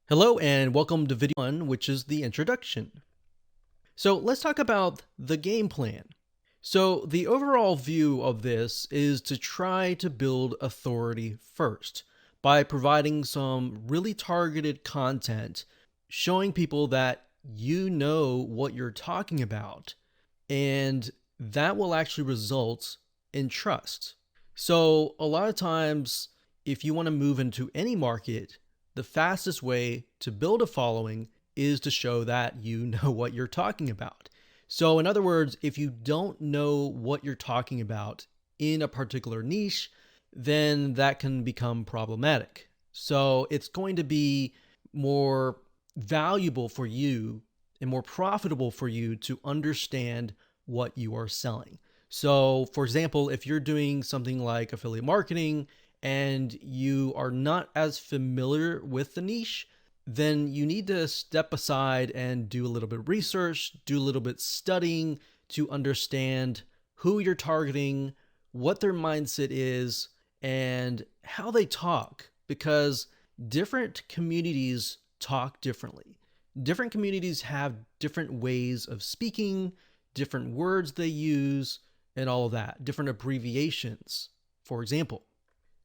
Hello and welcome to video 1, which is the introduction. So let's talk about the game plan. So the overall view of this is to try to build authority first by providing some really targeted content, showing people that you know what you're talking about, and that will actually result in trust. So a lot of times, if you want to move into any market, the fastest way to build a following is to show that you know what you're talking about. So in other words, if you don't know what you're talking about in a particular niche, then that can become problematic. So it's going to be more valuable for you and more profitable for you to understand what you are selling. So, for example, if you're doing something like affiliate marketing and you are not as familiar with the niche, then you need to step aside and do a little bit of research, do a little bit studying to understand who you're targeting, what their mindset is, and how they talk, because different communities talk differently. Different communities have different ways of speaking, different words they use, and all of that, different abbreviations, for example.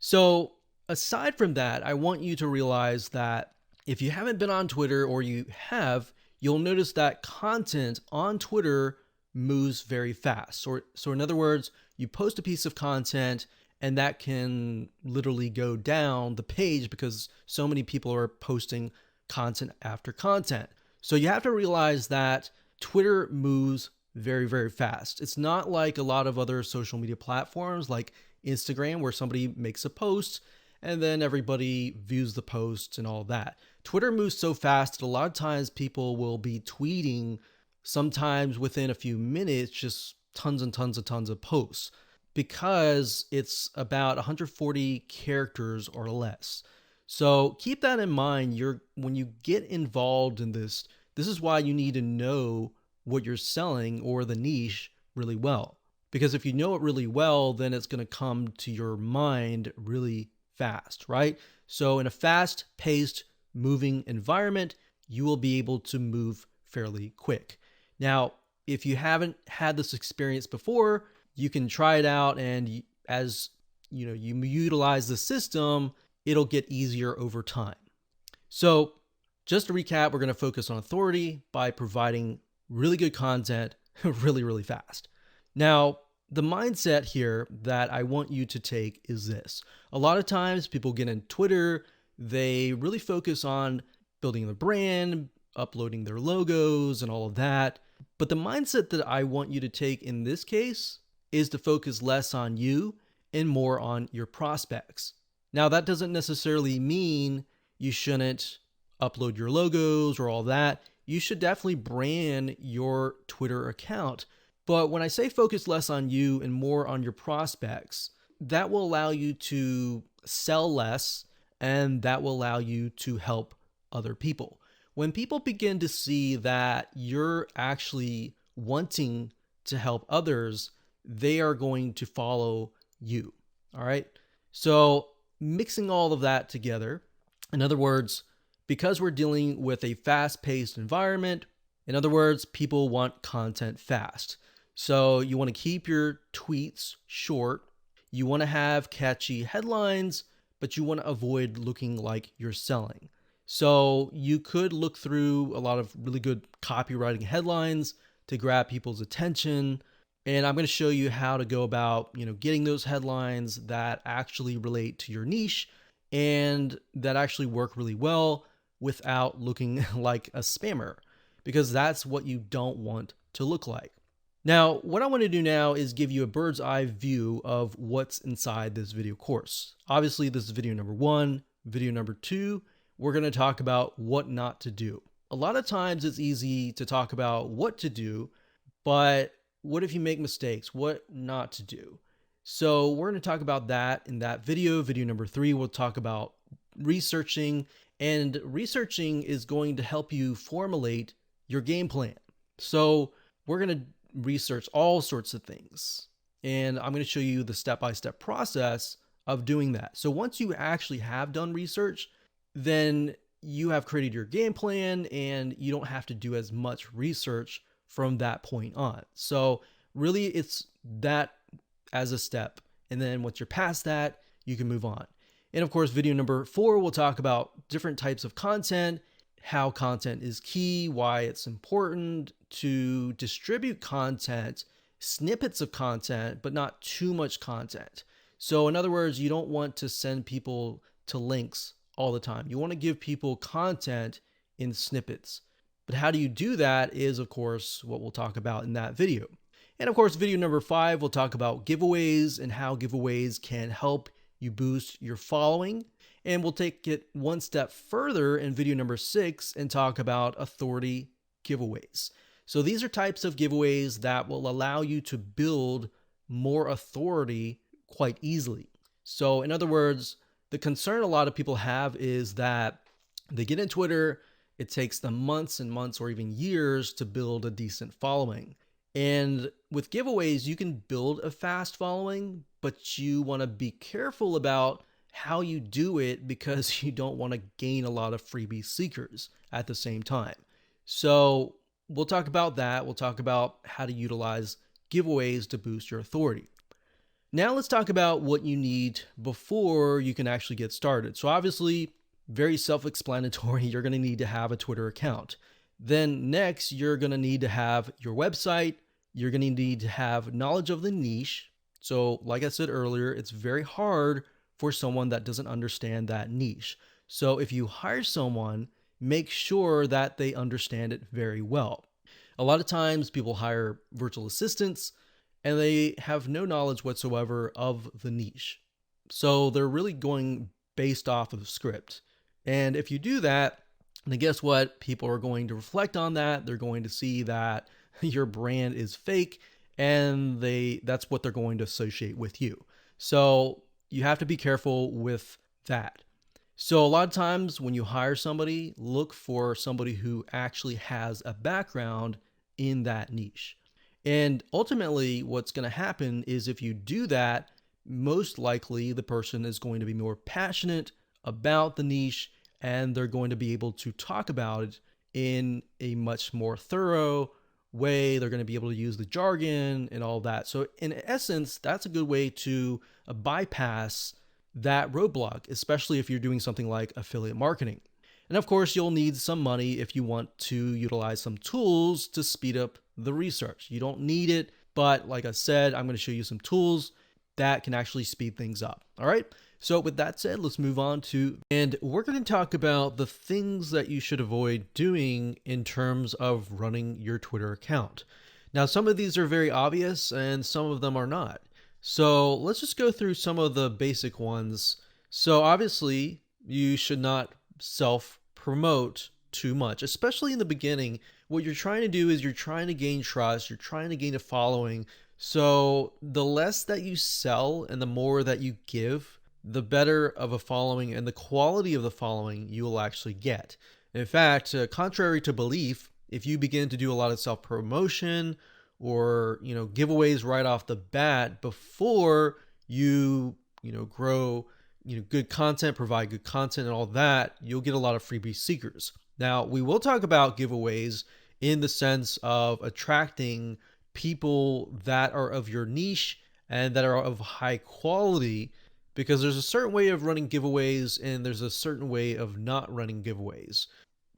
So, aside from that, I want you to realize that if you haven't been on Twitter or you have, you'll notice that content on Twitter moves very fast. So in other words, you post a piece of content and that can literally go down the page because so many people are posting content after content. So you have to realize that Twitter moves very, very fast. It's not like a lot of other social media platforms like Instagram where somebody makes a post and then everybody views the post and all that. Twitter moves so fast that a lot of times people will be tweeting sometimes within a few minutes, just tons and tons of posts because it's about 140 characters or less. So keep that in mind. When you get involved in this is why you need to know what you're selling or the niche really well. Because if you know it really well, then it's going to come to your mind really fast, right? So in a fast-paced, moving environment, you will be able to move fairly quick. Now, if you haven't had this experience before, you can try it out, and as you utilize the system, it'll get easier over time. So just to recap, we're going to focus on authority by providing really good content really, really fast. Now, the mindset here that I want you to take is this. A lot of times people get in Twitter, they really focus on building their brand, uploading their logos and all of that. But the mindset that I want you to take in this case is to focus less on you and more on your prospects. Now, that doesn't necessarily mean you shouldn't upload your logos or all that. You should definitely brand your Twitter account. But when I say focus less on you and more on your prospects, that will allow you to sell less and that will allow you to help other people. When people begin to see that you're actually wanting to help others, they are going to follow you. All right. So mixing all of that together, in other words, because we're dealing with a fast-paced environment, in other words, people want content fast. So you want to keep your tweets short. You want to have catchy headlines, but you want to avoid looking like you're selling. So you could look through a lot of really good copywriting headlines to grab people's attention. And I'm going to show you how to go about, getting those headlines that actually relate to your niche and that actually work really well without looking like a spammer, because that's what you don't want to look like. Now, what I want to do now is give you a bird's eye view of what's inside this video course. Obviously, this is video number 1. Video number 2, we're going to talk about what not to do. A lot of times it's easy to talk about what to do, but what if you make mistakes? What not to do? So we're going to talk about that in that video. Video number 3, we'll talk about researching, and researching is going to help you formulate your game plan. So we're going to research all sorts of things, and I'm going to show you the step-by-step process of doing that. So once you actually have done research, then you have created your game plan and you don't have to do as much research from that point on. So really it's that as a step. And then once you're past that, you can move on. And of course, video number 4, we'll talk about different types of content, how content is key, why it's important to distribute content, snippets of content, but not too much content. So in other words, you don't want to send people to links all the time. You want to give people content in snippets. But how do you do that is, of course, what we'll talk about in that video. And of course, video number 5, we'll talk about giveaways and how giveaways can help you boost your following. And we'll take it one step further in video number 6 and talk about authority giveaways. So these are types of giveaways that will allow you to build more authority quite easily. So in other words, the concern a lot of people have is that they get in Twitter, it takes them months and months or even years to build a decent following. And with giveaways, you can build a fast following, but you want to be careful about how you do it because you don't want to gain a lot of freebie seekers at the same time. So we'll talk about that. We'll talk about how to utilize giveaways to boost your authority. Now let's talk about what you need before you can actually get started. So obviously, very self-explanatory, you're going to need to have a Twitter account. Then next, you're going to need to have your website. You're going to need to have knowledge of the niche. So like I said earlier, it's very hard for someone that doesn't understand that niche. So if you hire someone, make sure that they understand it very well. A lot of times people hire virtual assistants and they have no knowledge whatsoever of the niche. So they're really going based off of the script. And if you do that, then guess what? People are going to reflect on that. They're going to see that your brand is fake, and that's what they're going to associate with you. So you have to be careful with that. So a lot of times when you hire somebody, look for somebody who actually has a background in that niche. And ultimately, what's going to happen is if you do that, most likely the person is going to be more passionate about the niche, and they're going to be able to talk about it in a much more thorough way. They're going to be able to use the jargon and all that. So in essence, that's a good way to bypass that roadblock, especially if you're doing something like affiliate marketing. And of course, you'll need some money if you want to utilize some tools to speed up the research. You don't need it, but like I said, I'm going to show you some tools that can actually speed things up. All right. So with that said, let's move on and we're going to talk about the things that you should avoid doing in terms of running your Twitter account. Now, some of these are very obvious and some of them are not. So let's just go through some of the basic ones. So obviously you should not self-promote too much, especially in the beginning. What you're trying to do is you're trying to gain trust, you're trying to gain a following. So the less that you sell and the more that you give, the better of a following and the quality of the following you will actually get. In fact, contrary to belief, if you begin to do a lot of self-promotion or giveaways right off the bat before you grow good content, provide good content and all that, you'll get a lot of freebie seekers. Now, we will talk about giveaways in the sense of attracting people that are of your niche and that are of high quality, because there's a certain way of running giveaways and there's a certain way of not running giveaways.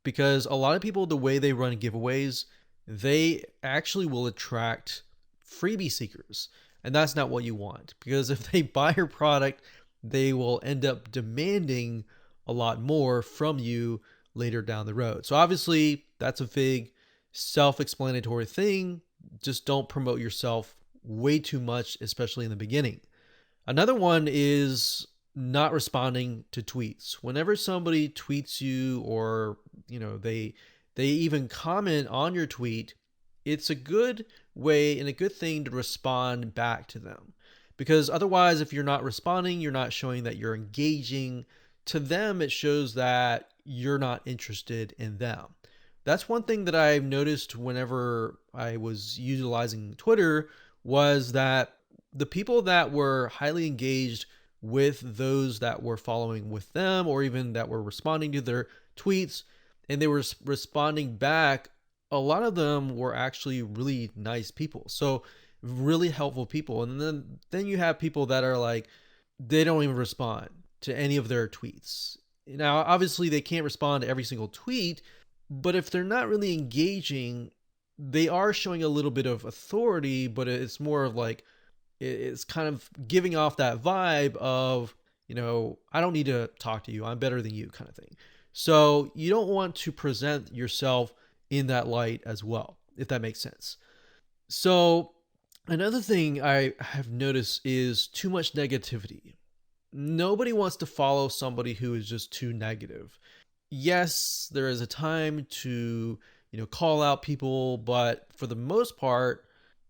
Because a lot of people, the way they run giveaways, they actually will attract freebie seekers. And that's not what you want, because if they buy your product, they will end up demanding a lot more from you later down the road. So obviously that's a big self-explanatory thing. Just don't promote yourself way too much, especially in the beginning. Another one is not responding to tweets. Whenever somebody tweets you or, they even comment on your tweet, it's a good way and a good thing to respond back to them. Because otherwise, if you're not responding, you're not showing that you're engaging. To them, it shows that you're not interested in them. That's one thing that I've noticed whenever I was utilizing Twitter, was that the people that were highly engaged with those that were following with them or even that were responding to their tweets, and they were responding back, a lot of them were actually really nice people. So really helpful people. And then you have people that are like, they don't even respond to any of their tweets. Now, obviously they can't respond to every single tweet, but if they're not really engaging, they are showing a little bit of authority, but it's more of like, it's kind of giving off that vibe of, I don't need to talk to you, I'm better than you, kind of thing. So you don't want to present yourself in that light as well, if that makes sense. So another thing I have noticed is too much negativity. Nobody wants to follow somebody who is just too negative. Yes, there is a time to, call out people, but for the most part,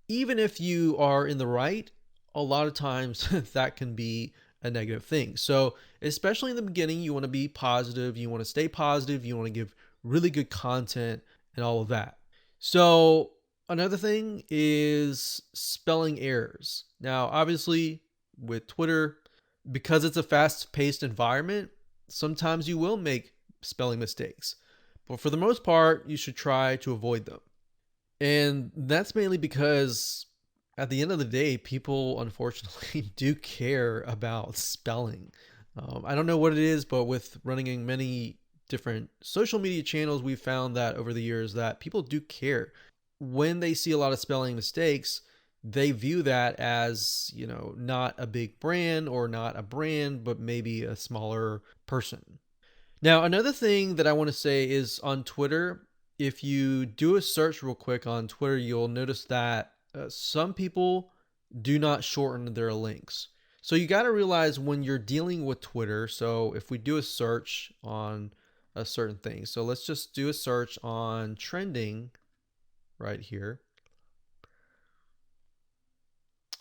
even if you are in the right, a lot of times that can be a negative thing. So, especially in the beginning, you want to be positive, you want to stay positive, you want to give really good content and all of that. So, another thing is spelling errors. Now, obviously, with Twitter, because it's a fast-paced environment, sometimes you will make spelling mistakes. But for the most part, you should try to avoid them. And that's mainly because at the end of the day, people unfortunately do care about spelling. I don't know what it is, but with running in many different social media channels, we've found that over the years that people do care. When they see a lot of spelling mistakes, they view that as, not a big brand or not a brand, but maybe a smaller person. Now, another thing that I want to say is on Twitter, if you do a search real quick on Twitter, you'll notice that some people do not shorten their links. So you got to realize when you're dealing with Twitter. So if we do a search on a certain thing, so let's just do a search on trending right here.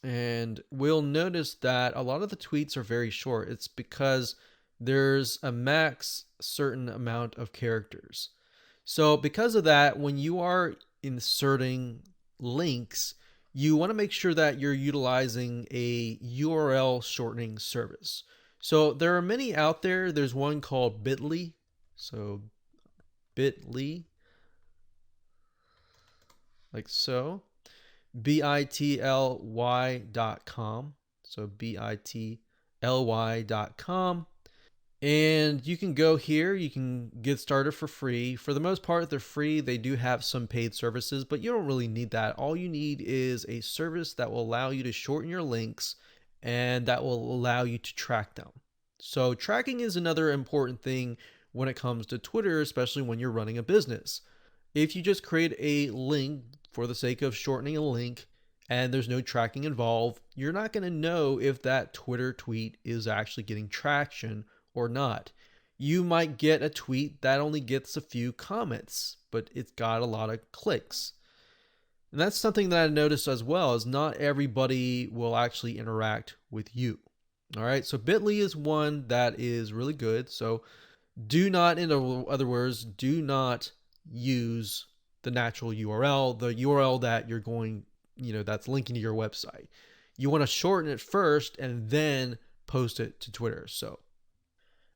And we'll notice that a lot of the tweets are very short. It's because there's a max certain amount of characters. So because of that, when you are inserting links, you want to make sure that you're utilizing a URL shortening service. So there are many out there. There's one called Bitly. So Bitly, like so. bitly.com. So bitly.com. And you can go here, you can get started for free. For the most part, they're free. They do have some paid services, but you don't really need that. All you need is a service that will allow you to shorten your links and that will allow you to track them. So tracking is another important thing when it comes to Twitter, especially when you're running a business. If you just create a link for the sake of shortening a link and there's no tracking involved, you're not going to know if that Twitter tweet is actually getting traction or not. You might get a tweet that only gets a few comments, but it's got a lot of clicks. And that's something that I noticed as well, is not everybody will actually interact with you. All right, so Bitly is one that is really good. So do not, in other words, do not use the natural URL, the URL that you're going, that's linking to your website. You want to shorten it first and then post it to Twitter. So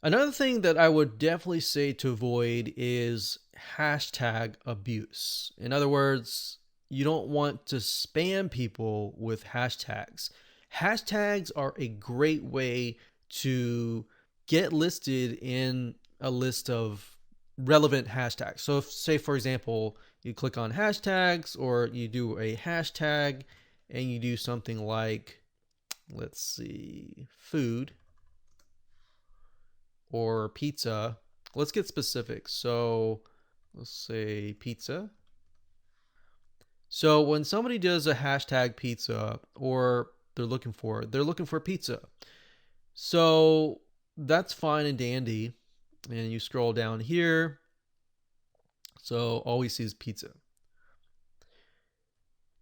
another thing that I would definitely say to avoid is hashtag abuse. In other words, you don't want to spam people with hashtags. Hashtags are a great way to get listed in a list of relevant hashtags. So if, say, for example, you click on hashtags or you do a hashtag and you do something like, let's see, food or pizza. Let's get specific. So let's say pizza. So when somebody does a hashtag pizza or they're looking for pizza. So that's fine and dandy. And you scroll down here. So all we see is pizza.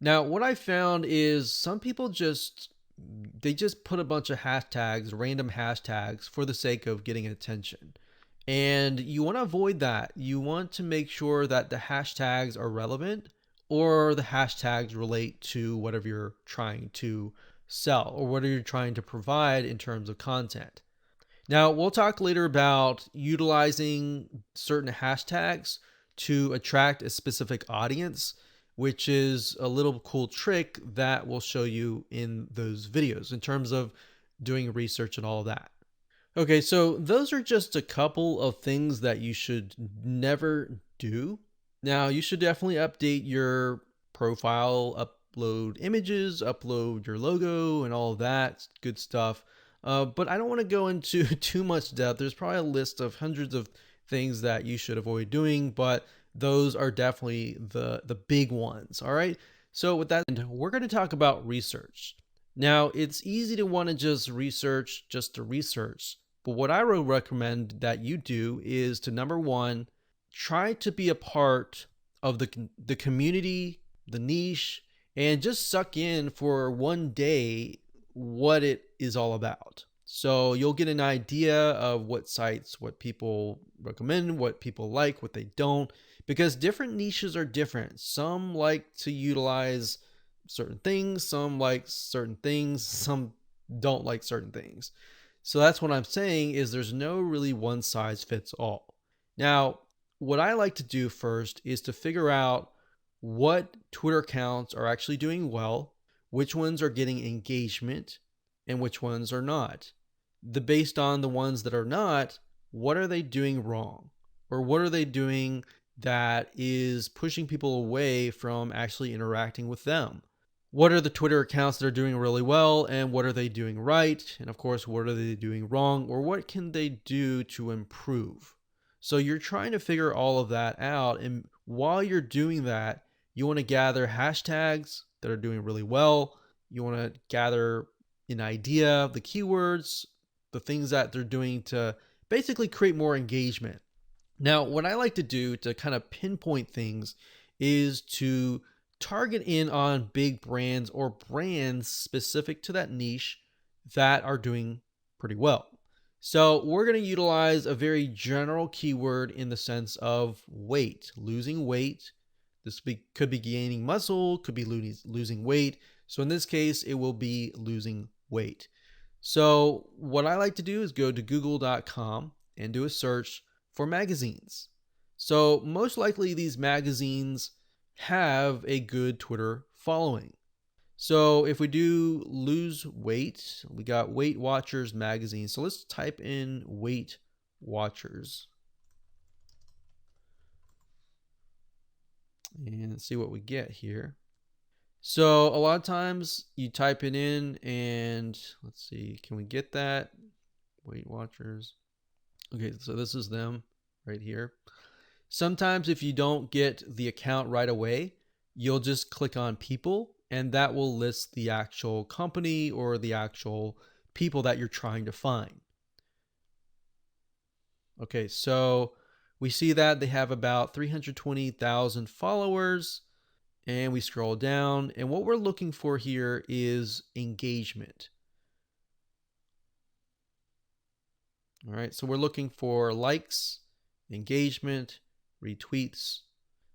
Now, what I found is some people just put a bunch of hashtags, random hashtags, for the sake of getting attention. And you want to avoid that. You want to make sure that the hashtags are relevant or the hashtags relate to whatever you're trying to sell, or what are you trying to provide in terms of content. Now, we'll talk later about utilizing certain hashtags to attract a specific audience, which is a little cool trick that we'll show you in those videos in terms of doing research and all of that. Okay, so those are just a couple of things that you should never do. Now, you should definitely update your profile, upload images, upload your logo, and all of that good stuff. But I don't want to go into too much depth. There's probably a list of hundreds of things that you should avoid doing, but those are definitely the big ones. All right. So with that, we're going to talk about research. Now, it's easy to want to just research just to research. But what I would recommend that you do is to, number one, try to be a part of the community, the niche, and just suck in for one day what it is all about. So you'll get an idea of what sites, what people recommend, what people like, what they don't, because different niches are different. Some like to utilize certain things, some like certain things, some don't like certain things. So that's what I'm saying is there's no really one size fits all. Now, what I like to do first is to figure out what Twitter accounts are actually doing well, which ones are getting engagement, and which ones are not. Based on the ones that are not, what are they doing wrong? Or what are they doing that is pushing people away from actually interacting with them? What are the Twitter accounts that are doing really well, and what are they doing right? And of course, what are they doing wrong, or what can they do to improve? So you're trying to figure all of that out. And while you're doing that, you want to gather hashtags that are doing really well. You want to gather an idea of the keywords, the things that they're doing to basically create more engagement. Now, what I like to do to kind of pinpoint things is to target in on big brands or brands specific to that niche that are doing pretty well. So we're going to utilize a very general keyword in the sense of weight, losing weight. Could be gaining muscle, could be losing weight. So in this case, it will be losing weight. So what I like to do is go to google.com and do a search for magazines. So most likely these magazines have a good Twitter following. So if we do lose weight, we got Weight Watchers magazine. So let's type in Weight Watchers and see what we get here. So a lot of times you type it in and let's see, can we get that? Weight Watchers. Okay, so this is them right here. Sometimes if you don't get the account right away, you'll just click on people and that will list the actual company or the actual people that you're trying to find. Okay, so we see that they have about 320,000 followers, and we scroll down, and what we're looking for here is engagement. All right, so we're looking for likes, engagement, retweets.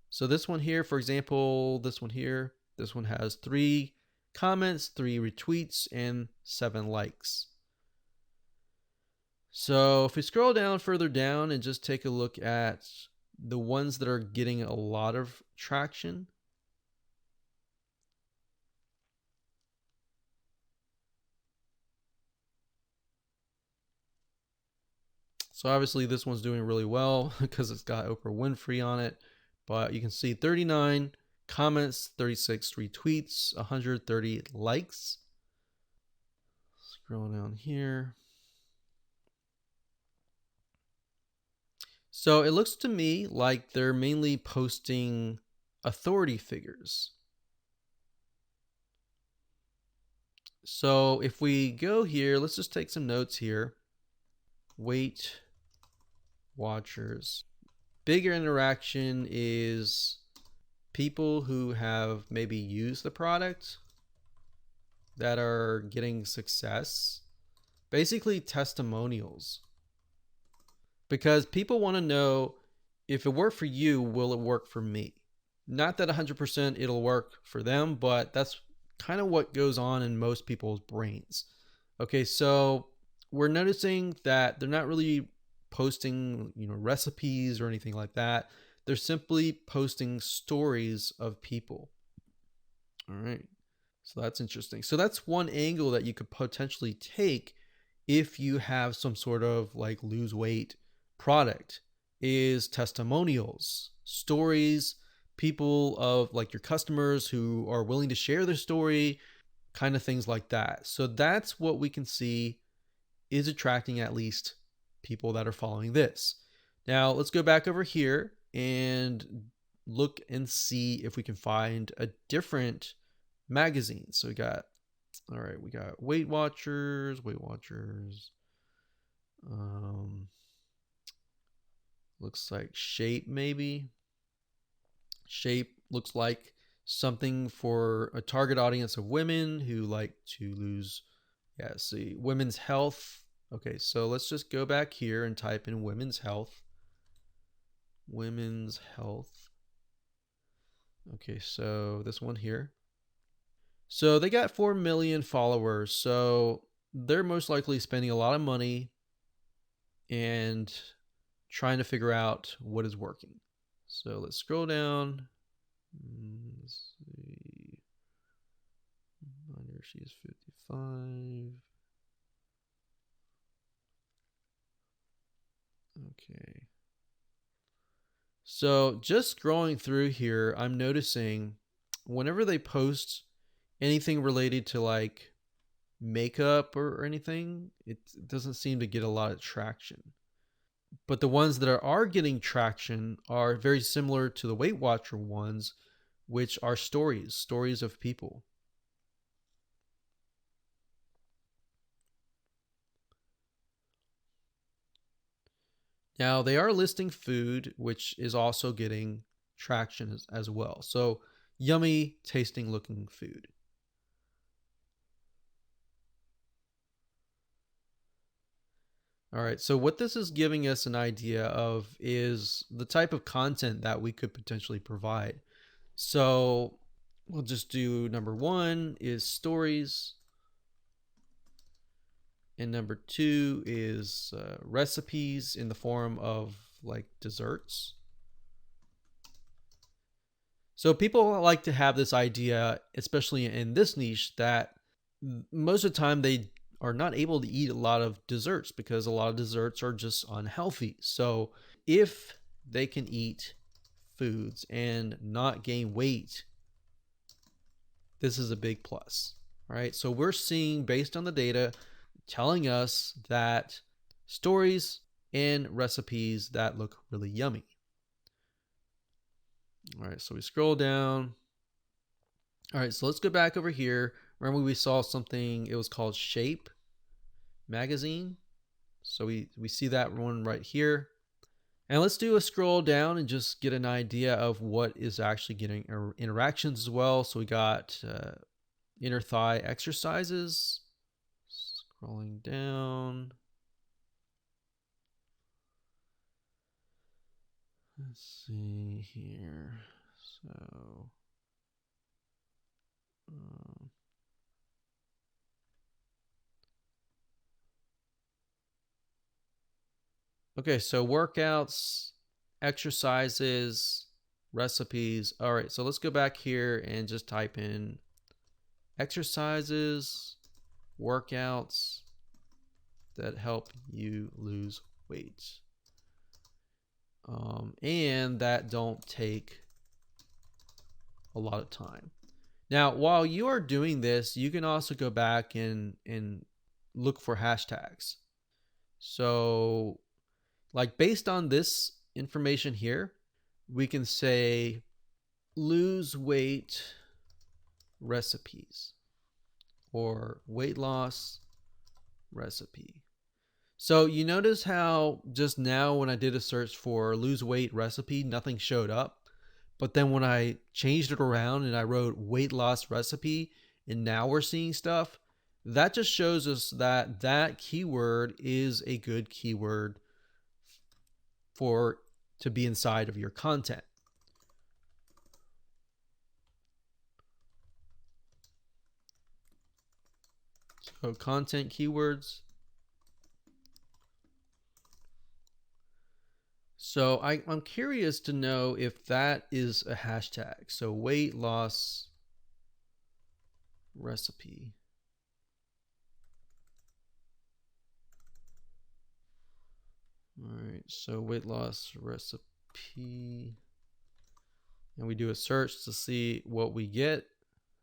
So this one here, for example, this one here, this one has 3 comments, 3 retweets, and 7 likes. So if we scroll down further down and just take a look at the ones that are getting a lot of traction. So obviously this one's doing really well because it's got Oprah Winfrey on it. But you can see 39 comments, 36 retweets, 130 likes. Scroll down here. So it looks to me like they're mainly posting authority figures. So if we go here, let's just take some notes here. Weight Watchers. Bigger interaction is people who have maybe used the product that are getting success. Basically testimonials. Because people want to know, if it worked for you, will it work for me? Not that 100% it'll work for them, but that's kind of what goes on in most people's brains. Okay, so we're noticing that they're not really posting, recipes or anything like that. They're simply posting stories of people. All right. So that's interesting. So that's one angle that you could potentially take if you have some sort of like lose weight product is testimonials, stories, people of like your customers who are willing to share their story, kind of things like that. So that's what we can see is attracting at least people that are following this. Now, let's go back over here and look and see if we can find a different magazine. So all right, we got Weight Watchers, Um, looks like Shape maybe. Shape looks like something for a target audience of women who like to lose. Yeah, see, women's health. Okay, so let's just go back here and type in women's health. Women's health. Okay, so this one here. So they got 4 million followers. So they're most likely spending a lot of money and trying to figure out what is working. So let's scroll down. Let's see. Here she's 55. Okay. So just scrolling through here, I'm noticing whenever they post anything related to like makeup or anything, it doesn't seem to get a lot of traction. But the ones that are getting traction are very similar to the Weight Watcher ones, which are stories of people. Now they are listing food, which is also getting traction as well. So yummy tasting looking food. All right, so what this is giving us an idea of is the type of content that we could potentially provide. So we'll just do number one is stories, and number two is recipes in the form of like desserts. So people like to have this idea, especially in this niche, that most of the time they are not able to eat a lot of desserts because a lot of desserts are just unhealthy. So if they can eat foods and not gain weight, this is a big plus. Right? So we're seeing based on the data telling us that stories and recipes that look really yummy. All right, so we scroll down. All right, so let's go back over here. Remember we saw something, it was called Shape magazine. So we see that one right here. And let's do a scroll down and just get an idea of what is actually getting interactions as well. So we got inner thigh exercises. Scrolling down. Let's see here. So, um, okay, so workouts, exercises, recipes. All right, so let's go back here and just type in exercises, workouts that help you lose weight. And that don't take a lot of time. Now, while you are doing this, you can also go back and look for hashtags. So, like based on this information here, we can say lose weight recipes or weight loss recipe. So you notice how just now when I did a search for lose weight recipe, nothing showed up. But then when I changed it around and I wrote weight loss recipe, and now we're seeing stuff, that just shows us that that keyword is a good keyword for to be inside of your content. So content keywords. So I'm curious to know if that is a hashtag. So weight loss recipe. All right, so weight loss recipe. And we do a search to see what we get.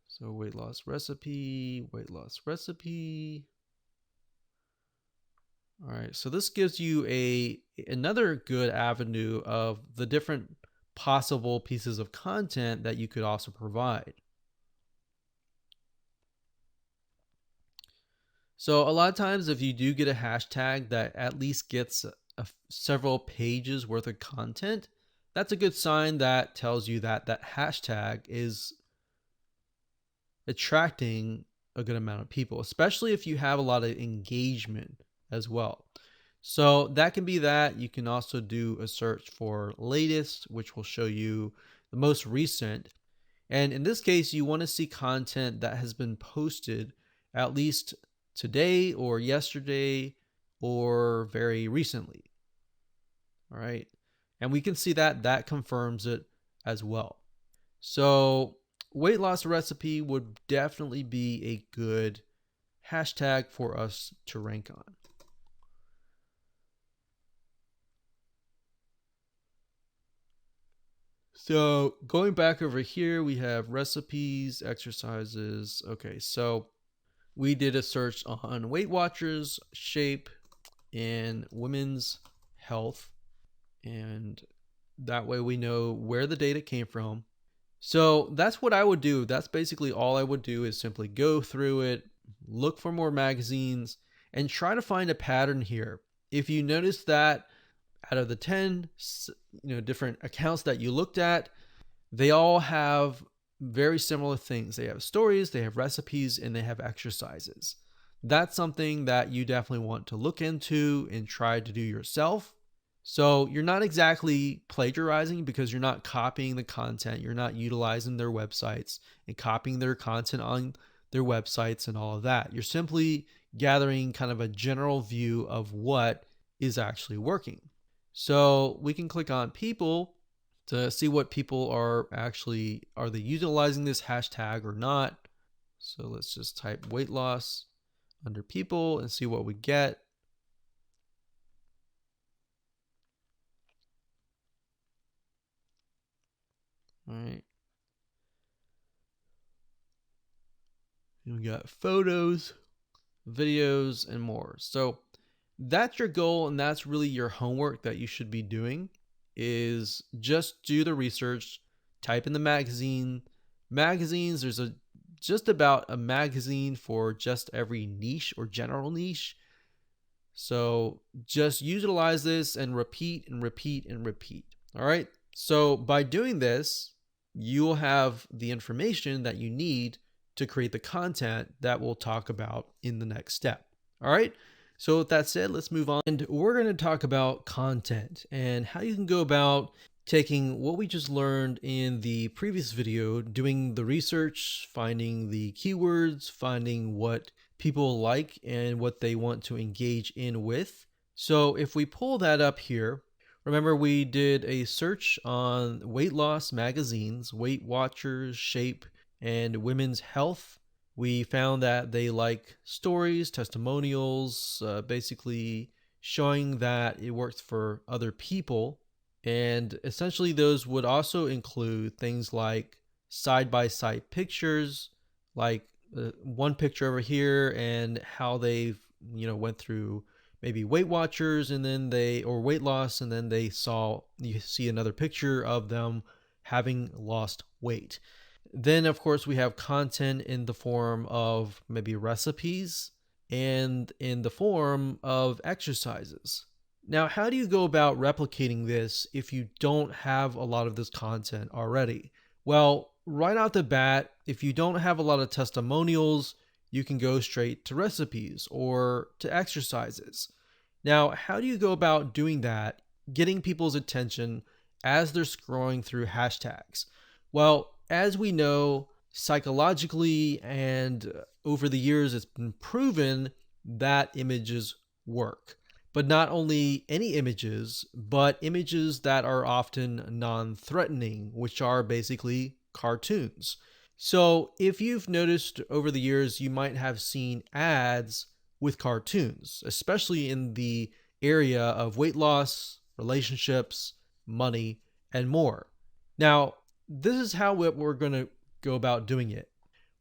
So weight loss recipe, weight loss recipe. All right, so this gives you another good avenue of the different possible pieces of content that you could also provide. So a lot of times if you do get a hashtag that at least gets several pages worth of content, that's a good sign that tells you that that hashtag is attracting a good amount of people, especially if you have a lot of engagement as well. So that can be that. You can also do a search for latest, which will show you the most recent. And in this case, you want to see content that has been posted at least today or yesterday or very recently. All right. And we can see that that confirms it as well. So weight loss recipe would definitely be a good hashtag for us to rank on. So going back over here, we have recipes, exercises. Okay, so we did a search on Weight Watchers, shape, and women's health. And that way we know where the data came from. So that's what I would do. That's basically all I would do is simply go through it, look for more magazines, and try to find a pattern here. If you notice that out of the 10 different accounts that you looked at, they all have very similar things. They have stories, they have recipes, and they have exercises. That's something that you definitely want to look into and try to do yourself. So you're not exactly plagiarizing because you're not copying the content. You're not utilizing their websites and copying their content on their websites and all of that. You're simply gathering kind of a general view of what is actually working. So we can click on people to see what people are they utilizing this hashtag or not. So let's just type weight loss under people and see what we get. All right. And we got photos, videos, and more. So that's your goal, and that's really your homework that you should be doing is just do the research, type in the magazines. There's just about a magazine for just every niche or general niche. So just utilize this and repeat and repeat and repeat. All right. So by doing this, you will have the information that you need to create the content that we'll talk about in the next step. All right. So with that said, let's move on. And we're going to talk about content and how you can go about taking what we just learned in the previous video, doing the research, finding the keywords, finding what people like and what they want to engage in with. So if we pull that up here, remember we did a search on weight loss magazines, Weight Watchers, Shape, and Women's Health. We found that they like stories, testimonials, basically showing that it works for other people. And essentially those would also include things like side-by-side pictures, like one picture over here and how they've, went through maybe Weight Watchers and then or weight loss, and then you see another picture of them having lost weight. Then, of course, we have content in the form of maybe recipes and in the form of exercises. Now, how do you go about replicating this if you don't have a lot of this content already? Well, right out the bat, if you don't have a lot of testimonials, you can go straight to recipes or to exercises. Now, how do you go about doing that, getting people's attention as they're scrolling through hashtags? Well, as we know, psychologically and over the years, it's been proven that images work. But not only any images, but images that are often non threatening, which are basically cartoons. So, if you've noticed over the years, you might have seen ads with cartoons, especially in the area of weight loss, relationships, money, and more. Now, this is how we're going to go about doing it.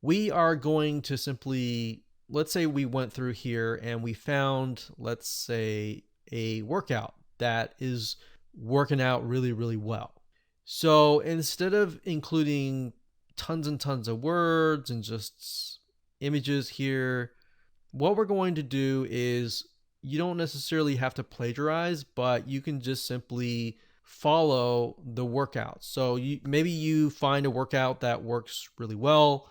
We are going to simply, let's say we went through here and we found, let's say, a workout that is working out really, really well. So instead of including tons and tons of words and just images here, what we're going to do is you don't necessarily have to plagiarize, but you can just simply follow the workout. So maybe you find a workout that works really well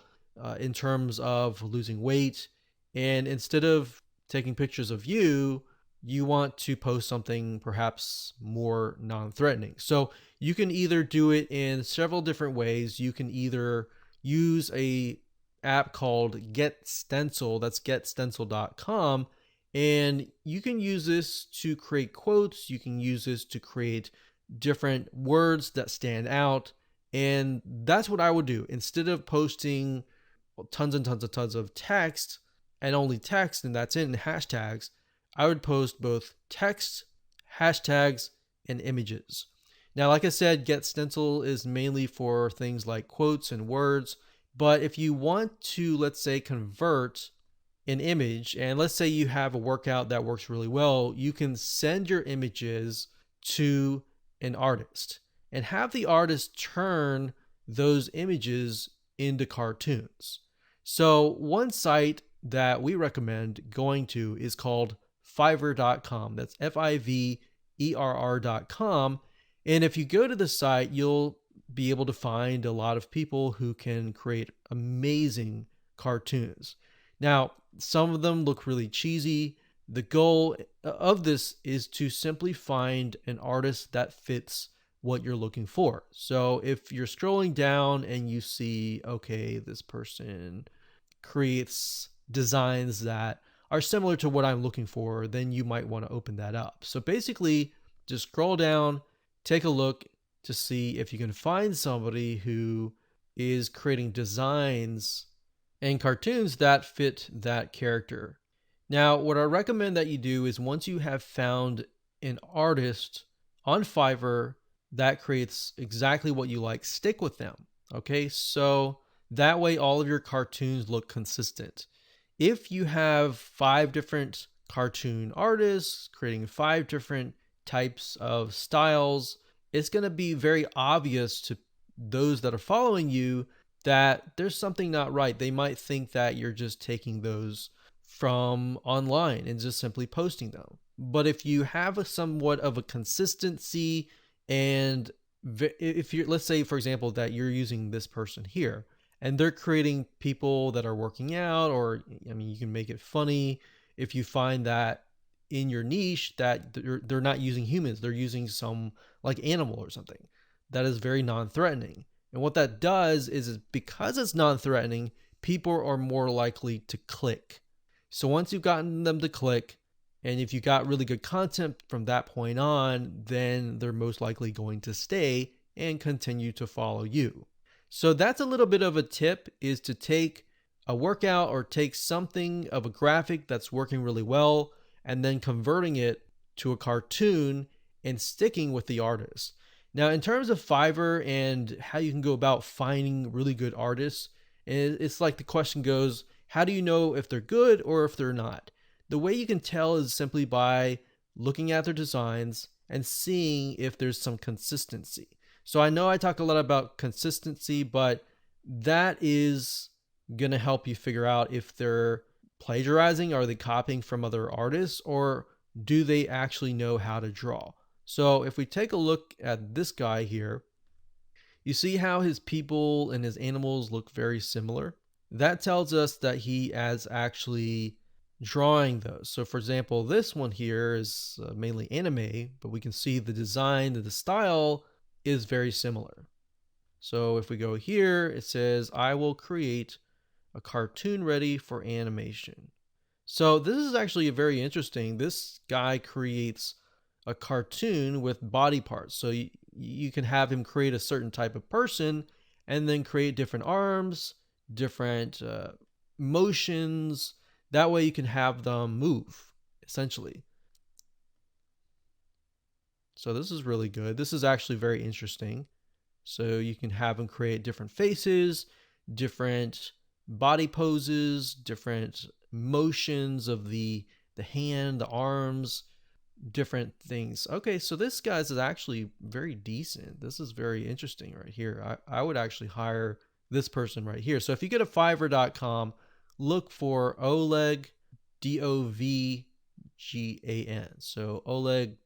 in terms of losing weight, and instead of taking pictures of you, you want to post something perhaps more non-threatening. So you can either do it in several different ways. You can either use a app called Get Stencil, that's getstencil.com, and you can use this to create quotes, you can use this to create different words that stand out, and that's what I would do. Instead of posting tons and tons of text and only text and that's it, and hashtags, I would post both text, hashtags, and images. Now, like I said, Get Stencil is mainly for things like quotes and words, but if you want to, let's say, convert an image, and let's say you have a workout that works really well, you can send your images to an artist and have the artist turn those images into cartoons. So one site that we recommend going to is called Fiverr.com. That's Fiverr.com. And if you go to the site, you'll be able to find a lot of people who can create amazing cartoons. Now, some of them look really cheesy. The goal of this is to simply find an artist that fits what you're looking for. So if you're scrolling down and you see, okay, this person creates designs that are similar to what I'm looking for, then you might want to open that up. So basically, just scroll down, take a look to see if you can find somebody who is creating designs and cartoons that fit that character. Now, what I recommend that you do is once you have found an artist on Fiverr that creates exactly what you like, stick with them. Okay, so that way all of your cartoons look consistent. If you have 5 different cartoon artists creating 5 different types of styles, it's going to be very obvious to those that are following you that there's something not right. They might think that you're just taking those from online and just simply posting them. But if you have a somewhat of a consistency, and if you're, let's say for example that you're using this person here and they're creating people that are working out, or I mean, you can make it funny if you find that in your niche that they're not using humans, they're using some like animal or something that is very non-threatening. And what that does is because it's non-threatening, people are more likely to click. So once you've gotten them to click, and if you got really good content from that point on, then they're most likely going to stay and continue to follow you. So that's a little bit of a tip, is to take a workout or take something of a graphic that's working really well and then converting it to a cartoon and sticking with the artist. Now, in terms of Fiverr and how you can go about finding really good artists, it's like the question goes, how do you know if they're good or if they're not? The way you can tell is simply by looking at their designs and seeing if there's some consistency. So I know I talk a lot about consistency, but that is going to help you figure out if they're plagiarizing, are they copying from other artists, or do they actually know how to draw? So if we take a look at this guy here, you see how his people and his animals look very similar? That tells us that he is actually drawing those. So for example, this one here is mainly anime, but we can see the design and the style is very similar. So if we go here, it says, I will create a cartoon ready for animation. So this is actually very interesting. This guy creates a cartoon with body parts. So you can have him create a certain type of person and then create different arms, different motions. That way you can have them move, essentially. So this is really good. This is actually very interesting. So you can have them create different faces, different body poses, different motions of the hand, the arms, different things. Okay, so this guy's is actually very decent. This is very interesting right here. I would actually hire this person right here. So if you go to fiverr.com, look for Oleg Dovgan. So Oleg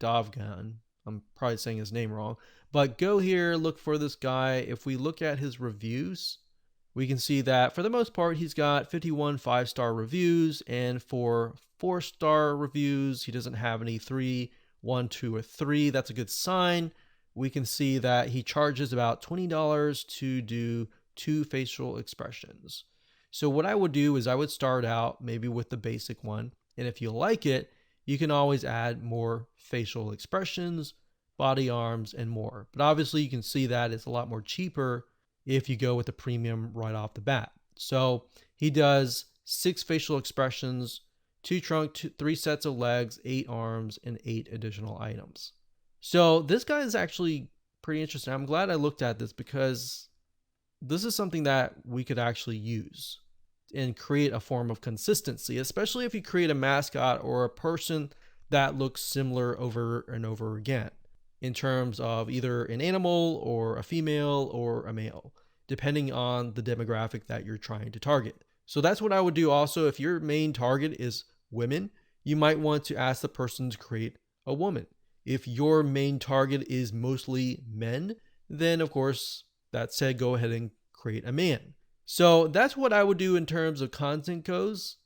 Dovgan. I'm probably saying his name wrong, but go here, look for this guy. If we look at his reviews, we can see that for the most part, he's got 51 5-star reviews, and for 4-star reviews, he doesn't have any 3, 1, 2, or 3. That's a good sign. We can see that he charges about $20 to do 2 facial expressions. So what I would do is I would start out maybe with the basic one, and if you like it, you can always add more facial expressions, body, arms, and more. But obviously you can see that it's a lot more cheaper if you go with the premium right off the bat. So he does 6 facial expressions, 2 trunk, 3 sets of legs, 8 arms, and 8 additional items. So this guy is actually pretty interesting. I'm glad I looked at this because this is something that we could actually use and create a form of consistency, especially if you create a mascot or a person that looks similar over and over again in terms of either an animal or a female or a male, depending on the demographic that you're trying to target. So that's what I would do also. If your main target is women, you might want to ask the person to create a woman. If your main target is mostly men, then of course, that said, go ahead and create a man. So that's what I would do in terms of content goes.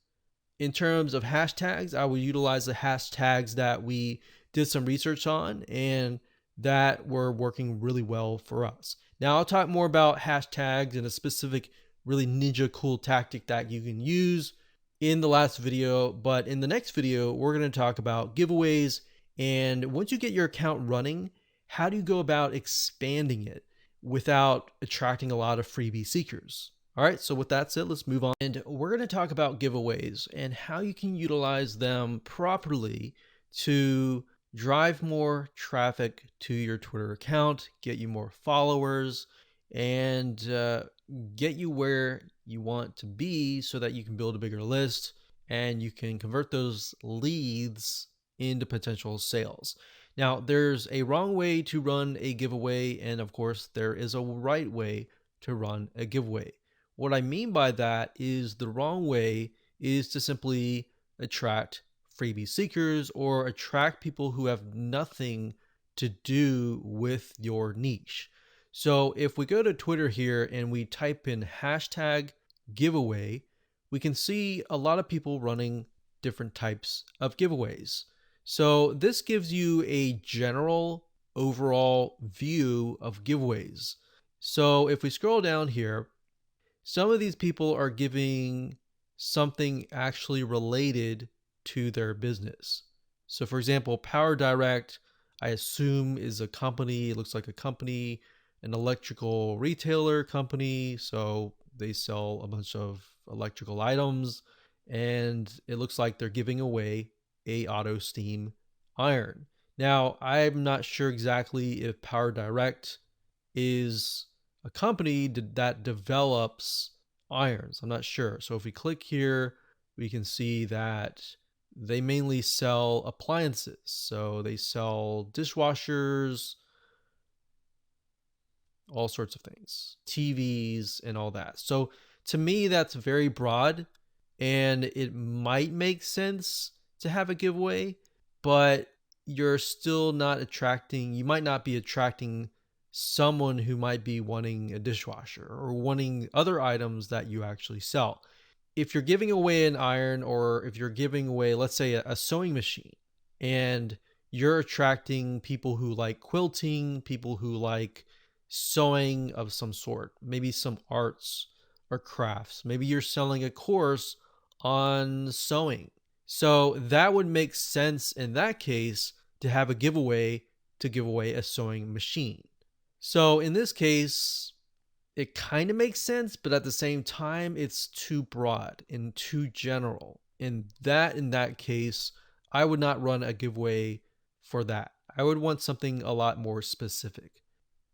In terms of hashtags, I would utilize the hashtags that we did some research on and that were working really well for us. Now I'll talk more about hashtags and a specific really ninja cool tactic that you can use in the last video, but in the next video, we're going to talk about giveaways. And once you get your account running, how do you go about expanding it without attracting a lot of freebie seekers? All right, so with that said, let's move on. And we're going to talk about giveaways and how you can utilize them properly to drive more traffic to your Twitter account, get you more followers, and get you where you want to be so that you can build a bigger list and you can convert those leads into potential sales. Now, there's a wrong way to run a giveaway, and of course, there is a right way to run a giveaway. What I mean by that is the wrong way is to simply attract freebie seekers or attract people who have nothing to do with your niche. So if we go to Twitter here and we type in hashtag giveaway, we can see a lot of people running different types of giveaways. So this gives you a general overall view of giveaways. So if we scroll down here, some of these people are giving something actually related to their business. So for example, Power Direct, I assume is a company. It looks like a company, an electrical retailer company. So they sell a bunch of electrical items, and it looks like they're giving away a auto steam iron. Now, I'm not sure exactly if Power Direct is a company that develops irons. I'm not sure. So if we click here, we can see that they mainly sell appliances. So they sell dishwashers, all sorts of things, TVs, and all that. So to me, that's very broad, and it might make sense to have a giveaway, but you're still not attracting, you might not be attracting someone who might be wanting a dishwasher or wanting other items that you actually sell. If you're giving away an iron, or if you're giving away, let's say, a sewing machine, and you're attracting people who like quilting, people who like sewing of some sort, maybe some arts or crafts. Maybe you're selling a course on sewing. So that would make sense in that case to have a giveaway to give away a sewing machine. So in this case, it kind of makes sense, but at the same time, it's too broad and too general. In that case, I would not run a giveaway for that. I would want something a lot more specific.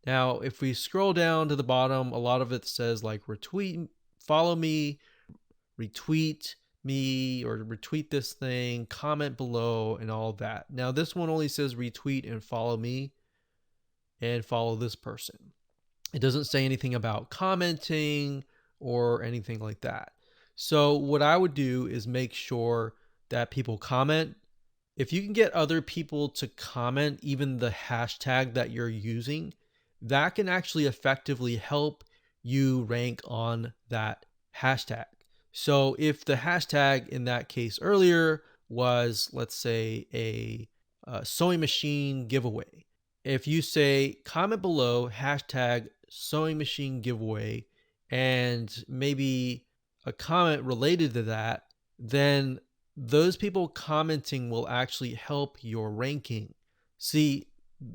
Now, if we scroll down to the bottom, a lot of it says like retweet, follow me, retweet me, or retweet this thing, comment below, and all that. Now, this one only says retweet and follow me and follow this person. It doesn't say anything about commenting or anything like that. So what I would do is make sure that people comment. If you can get other people to comment even the hashtag that you're using, that can actually effectively help you rank on that hashtag. So if the hashtag in that case earlier was, let's say, a sewing machine giveaway, if you say comment below hashtag sewing machine giveaway and maybe a comment related to that, then those people commenting will actually help your ranking. See,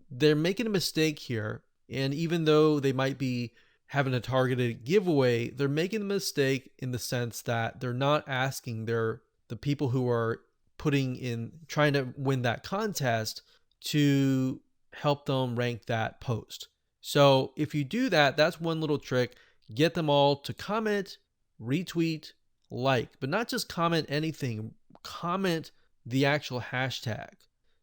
they're making a mistake here. And even though they might be having a targeted giveaway, they're making a mistake in the sense that they're not asking the people who are trying to win that contest to help them rank that post. So if you do that, that's one little trick. Get them all to comment, retweet, like, but not just comment anything, comment the actual hashtag.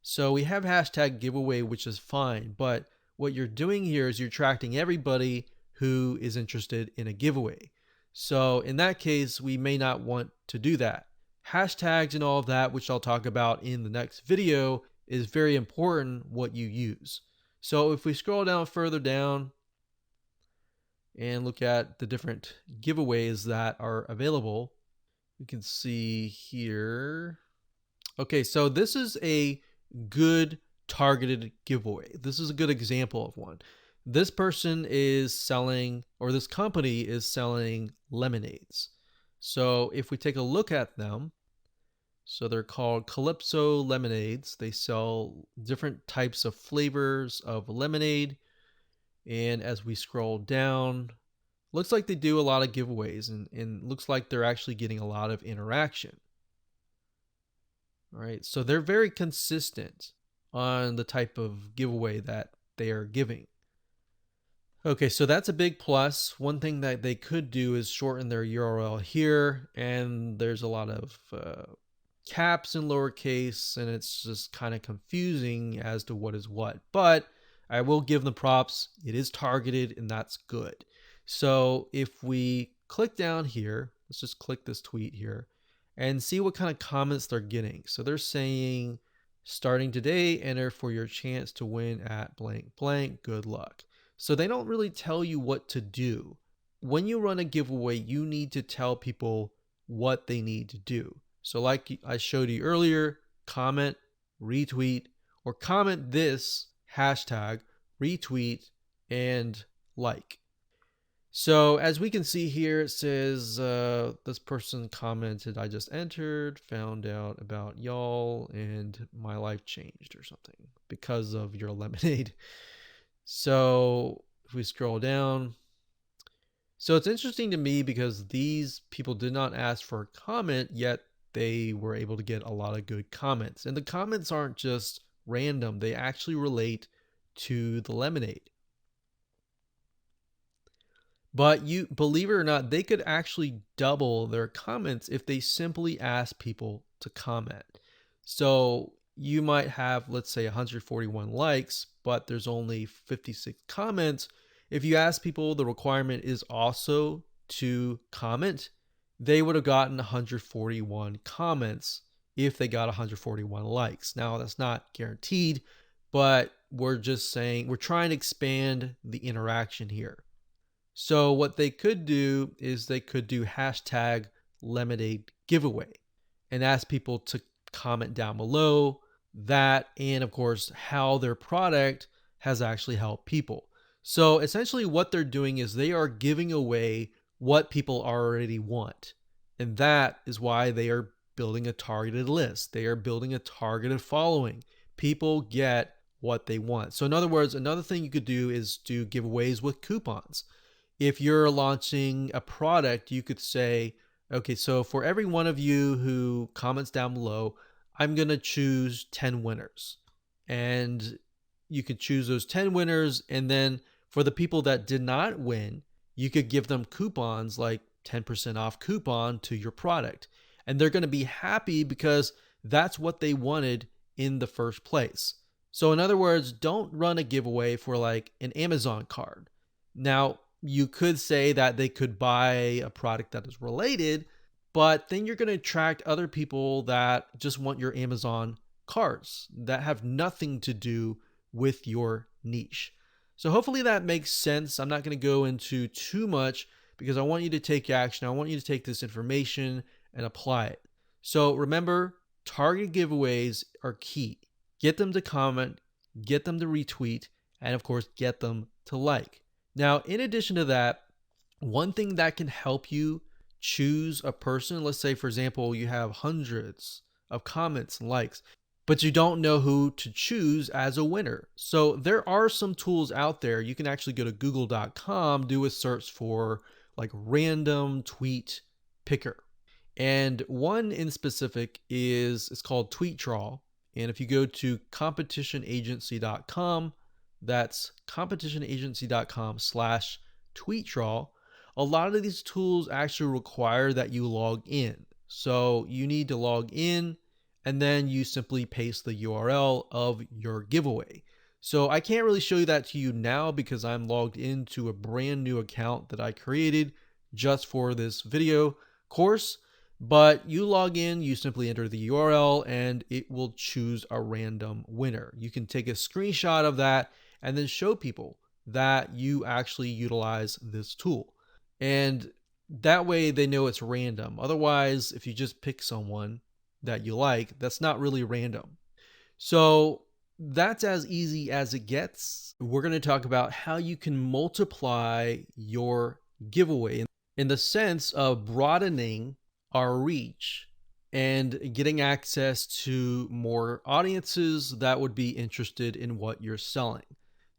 So we have hashtag giveaway, which is fine, but what you're doing here is you're attracting everybody who is interested in a giveaway. So in that case, we may not want to do that. Hashtags and all of that, which I'll talk about in the next video, is very important what you use. So if we scroll down further down and look at the different giveaways that are available, you can see here. Okay, so this is a good targeted giveaway. This is a good example of one. This person is selling, or this company is selling lemonades. So if we take a look at them, so they're called Calypso Lemonades. They sell different types of flavors of lemonade. And as we scroll down, looks like they do a lot of giveaways and looks like they're actually getting a lot of interaction. All right, so they're very consistent on the type of giveaway that they are giving. Okay, so that's a big plus. One thing that they could do is shorten their URL here, and there's a lot of caps in lowercase, and it's just kind of confusing as to what is what. But I will give them props. It is targeted, and that's good. So if we click down here, let's just click this tweet here and see what kind of comments they're getting. So they're saying, starting today, enter for your chance to win at blank blank. Good luck. So they don't really tell you what to do. When you run a giveaway, you need to tell people what they need to do. So like I showed you earlier, comment, retweet, or comment this hashtag, retweet, and like. So as we can see here, it says this person commented, I just entered, found out about y'all, and my life changed or something because of your lemonade. So if we scroll down, so it's interesting to me because these people did not ask for a comment, yet they were able to get a lot of good comments. And the comments aren't just random, they actually relate to the lemonade. But you believe it or not, they could actually double their comments if they simply ask people to comment. So you might have, let's say, 141 likes, but there's only 56 comments. If you ask people, the requirement is also to comment, they would have gotten 141 comments if they got 141 likes. Now, that's not guaranteed, but we're just saying we're trying to expand the interaction here. So what they could do is they could do hashtag lemonade giveaway and ask people to comment down below that, and of course how their product has actually helped people. So essentially, what they're doing is they are giving away what people already want. And that is why they are building a targeted list. They are building a targeted following. People get what they want. So, in other words, another thing you could do is do giveaways with coupons. If you're launching a product, you could say, okay, so for every one of you who comments down below, I'm going to choose 10 winners. And you could choose those 10 winners. And then for the people that did not win, you could give them coupons like 10% off coupon to your product. And they're going to be happy because that's what they wanted in the first place. So, in other words, don't run a giveaway for like an Amazon card. Now, you could say that they could buy a product that is related, but then you're going to attract other people that just want your Amazon cards that have nothing to do with your niche. So hopefully that makes sense. I'm not going to go into too much because I want you to take action. I want you to take this information and apply it. So remember, target giveaways are key. Get them to comment, get them to retweet, and of course, get them to like. Now, in addition to that, one thing that can help you choose a person, let's say, for example, you have hundreds of comments and likes, but you don't know who to choose as a winner. So there are some tools out there. You can actually go to google.com, do a search for like random tweet picker. And one in specific it's called Tweet Draw. And if you go to competitionagency.com, that's competitionagency.com/tweetdraw, a lot of these tools actually require that you log in. So you need to log in and then you simply paste the URL of your giveaway. So I can't really show you that to you now because I'm logged into a brand new account that I created just for this video course. But you log in, you simply enter the URL and it will choose a random winner. You can take a screenshot of that and then show people that you actually utilize this tool. And that way they know it's random. Otherwise, if you just pick someone that you like, that's not really random. So that's as easy as it gets. We're going to talk about how you can multiply your giveaway in the sense of broadening our reach and getting access to more audiences that would be interested in what you're selling.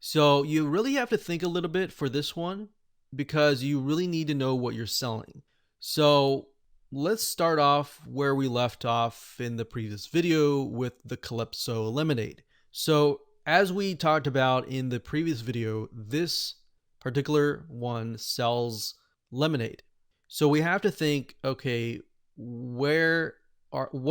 So you really have to think a little bit for this one because you really need to know what you're selling. So let's start off where we left off in the previous video with the Calypso lemonade. So as we talked about in the previous video, this particular one sells lemonade. So we have to think, okay, what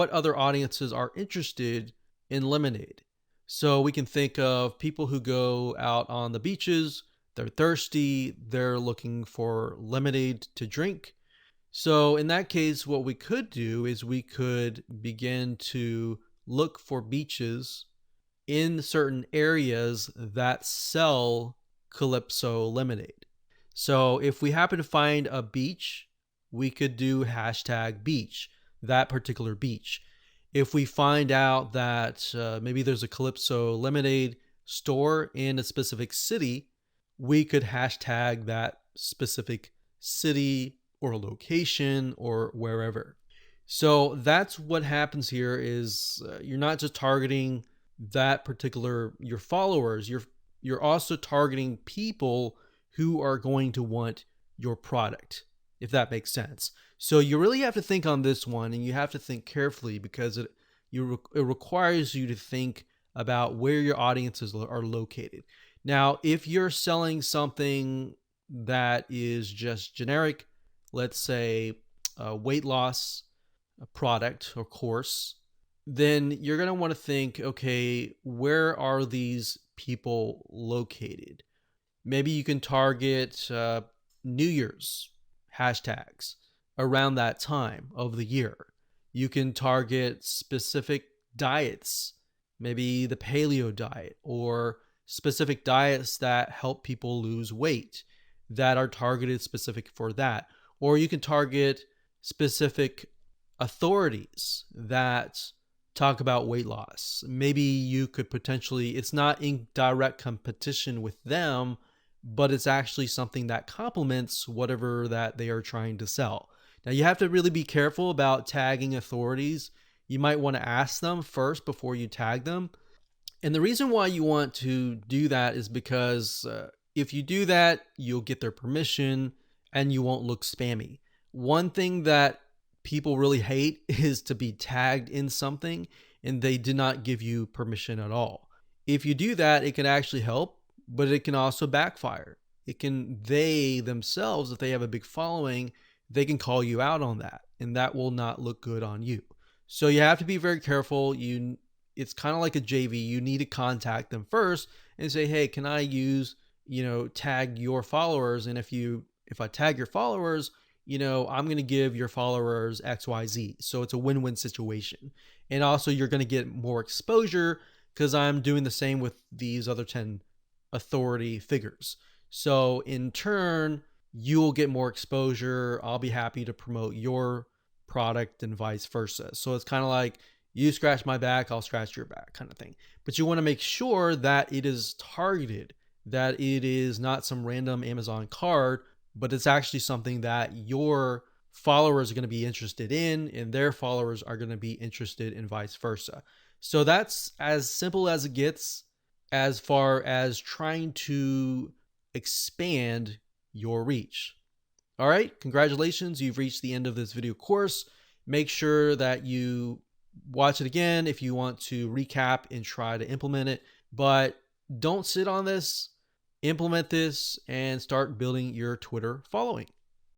other audiences are interested in lemonade? So we can think of people who go out on the beaches, they're thirsty, they're looking for lemonade to drink. So in that case, what we could do is we could begin to look for beaches in certain areas that sell Calypso lemonade. So if we happen to find a beach, we could do #beach, that particular beach. If we find out that maybe there's a Calypso lemonade store in a specific city, we could hashtag that specific city or location or wherever. So that's what happens here is you're not just targeting that particular your followers, you're also targeting people who are going to want your product, if that makes sense. So you really have to think on this one, and you have to think carefully because it requires you to think about where your audiences are located. Now, if you're selling something that is just generic, let's say a weight loss product or course, then you're going to want to think, okay, where are these people located? Maybe you can target New Year's hashtags around that time of the year. You can target specific diets, maybe the paleo diet, or specific diets that help people lose weight that are targeted specific for that. Or you can target specific authorities that talk about weight loss. Maybe you could potentially, it's not in direct competition with them, but it's actually something that complements whatever that they are trying to sell. Now, you have to really be careful about tagging authorities. You might want to ask them first before you tag them. And the reason why you want to do that is because if you do that, you'll get their permission and you won't look spammy. One thing that people really hate is to be tagged in something and they did not give you permission at all. If you do that, it can actually help, but it can also backfire. They themselves, if they have a big following, they can call you out on that, and that will not look good on you. So you have to be very careful. It's kind of like a JV. You need to contact them first and say, hey, can I use, tag your followers? And if I tag your followers, I'm going to give your followers XYZ. So it's a win-win situation. And also you're going to get more exposure because I'm doing the same with these other 10 authority figures. So in turn, you'll get more exposure. I'll be happy to promote your product and vice versa. So it's kind of like you scratch my back, I'll scratch your back kind of thing. But you want to make sure that it is targeted, that it is not some random Amazon card, but it's actually something that your followers are going to be interested in and their followers are going to be interested in vice versa. So that's as simple as it gets as far as trying to expand your reach. All right, congratulations, you've reached the end of this video course. Make sure that you watch it again if you want to recap and try to implement it, but don't sit on this. Implement this and start building your Twitter following.